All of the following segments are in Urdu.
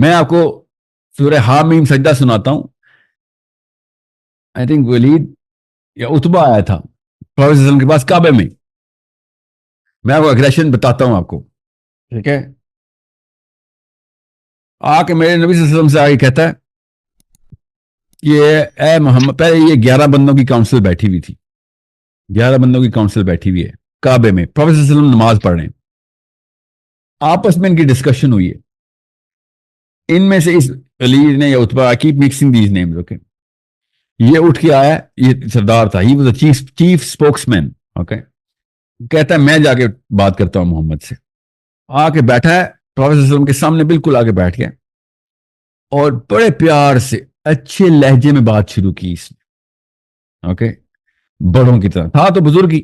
میں آپ کو سورہ حامیم سجدہ سناتا ہوں. آئی تھنک ولید یا اتبا آیا تھا پروفیسر صلی اللہ علیہ وسلم کے پاس کعبے میں. میں آپ کو اگریشن بتاتا ہوں آپ کو, ٹھیک ہے. آ کے میرے نبی صلی اللہ علیہ وسلم سے آگے کہتا ہے کہ اے محمد, پہلے یہ 11 بندوں کی کاؤنسل بیٹھی ہوئی تھی, 11 بندوں کی کاؤنسل بیٹھی ہوئی ہے کعبے میں. پروفیسر صلی اللہ علیہ وسلم نماز پڑھ رہے ہیں, آپس میں ان کی ڈسکشن ہوئی ہے. ان میں سے اس علی نے یا اتبا, I keep mixing these names, okay, یہ اٹھ کے آیا, یہ سردار تھا, he was a chief spokesman, okay. کہتا ہے میں جا کے بات کرتا ہوں محمد سے. آ کے بیٹھا ہے پروفیسر صلی اللہ علیہ وسلم کے سامنے, بالکل آگے بیٹھ گیا اور بڑے پیار سے اچھے لہجے میں بات شروع کی اس نے, اوکے, بڑوں کی طرح تھا تو بزرگ ہی.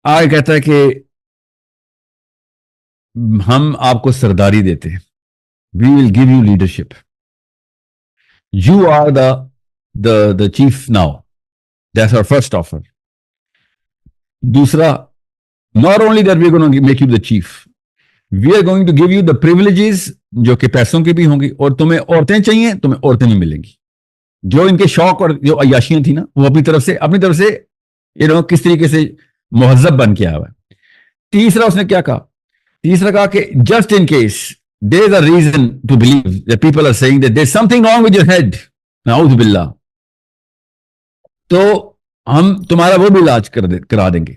آگے کہتا ہے کہ ہم آپ کو سرداری دیتے ہیں, we will give you leadership, you are the chief now, that's our first offer. دوسرا, not only that we are going to make you the chief, we are going to give you the privileges جو کہ پیسوں کی بھی ہوں گی, اور تمہیں عورتیں چاہیے, تمہیں عورتیں نہیں ملیں گی. جو ان کے شوق اور جو عیاشیاں تھیں نا, وہ اپنی طرف سے کس طریقے سے مہذب بن کے آیا ہوا ہے. تیسرا اس نے کیا کہا, تیسرا کہا کہ just in case there is a reason to believe that people are saying that there is something wrong with your head, نعوذ باللہ, تو ہم تمہارا وہ بھی علاج کرا دیں گے.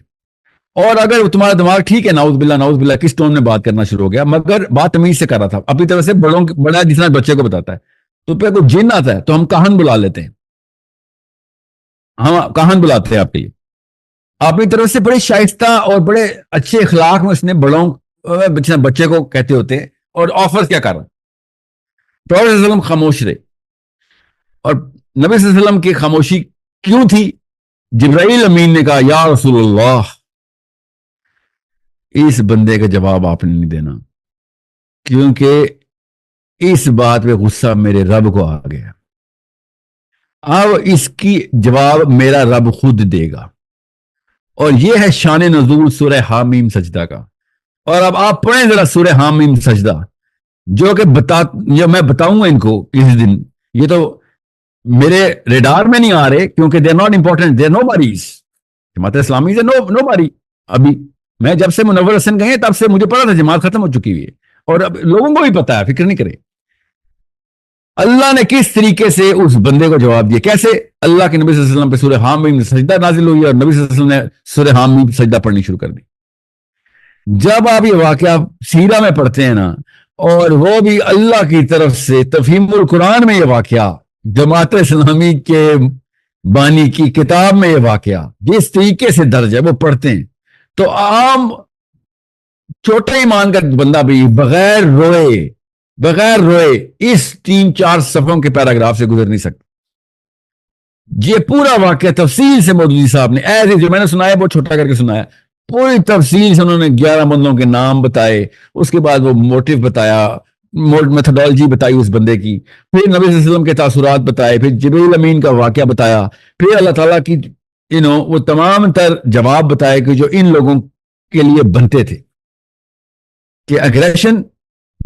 اور اگر تمہارا دماغ ٹھیک ہے, نعوذ باللہ, کس ٹون میں بات کرنا شروع ہو گیا, مگر بات تمیز سے کر رہا تھا اپنی طرف سے, بڑا جس طرح بچے کو بتاتا ہے. تو پھر کوئی جن آتا ہے تو ہم کاہن بلا لیتے ہیں, ہم کاہن بلاتے ہیں آپ کے لیے. اپنی طرف سے بڑے شائستہ اور بڑے اچھے اخلاق میں اس نے بچے کو کہتے ہوتے ہیں, اور آفر کیا کر رہا. پروفیسر صلی اللہ علیہ وسلم خاموش رہے, اور نبی صلی اللہ علیہ وسلم کی خاموشی کیوں تھی؟ جبرائیل امین نے کہا یا رسول اللہ, اس بندے کا جواب آپ نے نہیں دینا, کیونکہ اس بات پہ غصہ میرے رب کو آ گیا. اب اس کی جواب میرا رب خود دے گا. اور یہ ہے شان نزول سورہ حامیم سجدہ کا. اور اب آپ پڑھیں ذرا سورہ حامیم سجدہ, جو میں بتاؤں گا ان کو کسی دن. یہ تو میرے ریڈار میں نہیں آ رہے کیونکہ they are not important, they are nobodies. Jamaat Islami سے نو باری. ابھی میں جب سے منور حسن گئے تب سے مجھے پتا تھا جماعت ختم ہو چکی ہوئی ہے, اور اب لوگوں کو بھی پتا ہے, فکر نہیں کرے. اللہ نے کس طریقے سے اس بندے کو جواب دیا, کیسے اللہ کے نبی صلی اللہ علیہ وسلم پہ سورہ حامیم سجدہ نازل ہوئی اور نبی صلی اللہ علیہ وسلم نے سورہ حامیم سجدہ پڑھنی شروع کر دی. جب آپ یہ واقعہ سیرہ میں پڑھتے ہیں نا, اور وہ بھی اللہ کی طرف سے تفہیم القرآن میں یہ واقعہ, جماعت اسلامی کے بانی کی کتاب میں یہ واقعہ جس طریقے سے درج ہے وہ پڑھتے ہیں, تو عام چھوٹے ایمان کا بندہ بھی بغیر روئے اس 3-4 صفحوں کے پیراگراف سے گزر نہیں سکتا. یہ پورا واقعہ تفصیل سے مودودی صاحب نے ایسے جو میں نے سنایا وہ چھوٹا کر کے سنایا, پوری تفصیل سے انہوں نے 11 بندوں کے نام بتائے, اس کے بعد وہ موٹیو بتایا, میتھڈالوجی بتائی اس بندے کی, پھر نبی صلی اللہ علیہ وسلم کے تاثرات بتائے, پھر جبریل امین کا واقعہ بتایا, پھر اللہ تعالیٰ کی وہ تمام تر جواب بتائے کہ جو ان لوگوں کے لیے بنتے تھے کہ اگریشن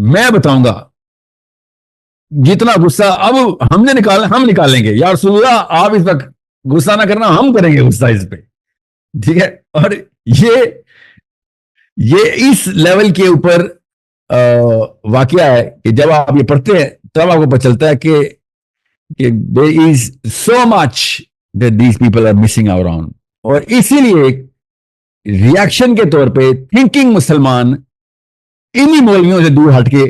میں بتاؤں گا, جتنا غصہ اب ہم نے ہم نکالیں گے, یا رسول اللہ آپ اس وقت غصہ نہ کرنا, ہم کریں گے غصہ اس پہ, ٹھیک ہے. اور یہ اس لیول کے اوپر واقعہ ہے کہ جب آپ یہ پڑھتے ہیں تب آپ کو پتہ چلتا ہے کہ there is so much that these people are missing out on. اور اسی لیے ریاکشن کے طور پہ تھنکنگ مسلمان انہی مولویوں سے دور ہٹ کے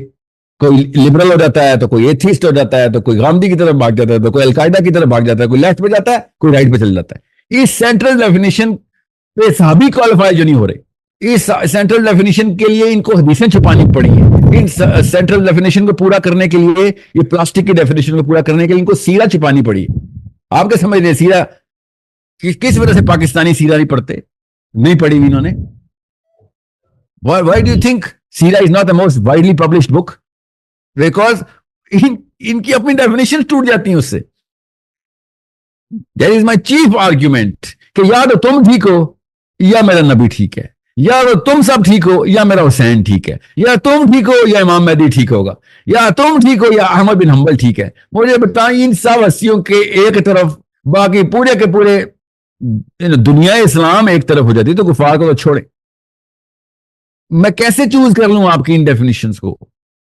کوئی لبرل ہو جاتا ہے, تو کوئی ایتھیسٹ ہو جاتا ہے, تو کوئی غامدی کی طرف بھاگ جاتا ہے, تو کوئی القاعدہ کی طرف بھاگ جاتا ہے, کوئی لیفٹ پہ جاتا ہے, کوئی رائٹ پہ چل جاتا ہے. اس سینٹرل ڈیفینیشن پہ صحابی کوالیفائی جو نہیں ہو رہے, اس سینٹرل ڈیفینیشن کے لیے ان کو حدیثیں چھپانی پڑی ہیں. ان سینٹرل ڈیفینیشن کو پورا کرنے کے لیے, یہ پلاسٹک کی ڈیفینیشن کو پورا کرنے کے لیے ان کو سیرہ چھپانی پڑی. آپ کیا سمجھ رہے سیرہ کس وجہ سے پاکستانی سیرہ نہیں پڑھتے, نہیں پڑھی ہوئی انہوں نے. Why do you think سیرہ is not the most widely published book? Because ان کی اپنی ڈیفینیشن ٹوٹ جاتی ہیں اس سے. That is my chief argument کہ یا تو تم ٹھیک ہو یا میرا نبی ٹھیک ہے. یا تو تم سب ٹھیک ہو یا میرا حسین ٹھیک ہے، یا تم ٹھیک ہو یا امام مہدی ٹھیک ہوگا، یا تم ٹھیک ہو یا احمد بن حنبل ٹھیک ہے. مجھے بتائیں ان سب ہستیوں کے ایک طرف، باقی پورے کے پورے دنیا اسلام ایک طرف ہو جاتی تو کفار کو تو چھوڑے. میں کیسے چوز کر لوں آپ کی ان ڈیفینیشنز کو؟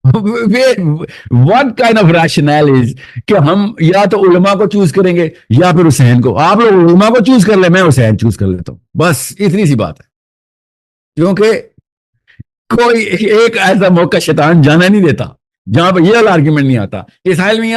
what kind of rationale is کہ ہم یا تو علماء کو چوز کریں گے یا پھر حسین کو. آپ لوگ علماء کو چوز کر لیں، میں حسین چوز کر لیتا ہوں، بس اتنی سی بات ہے. کیونکہ کوئی ایک ایسا موقع شیطان جانا نہیں دیتا جہاں پہ یہ آرگیومنٹ نہیں آتا. اسرائیل میں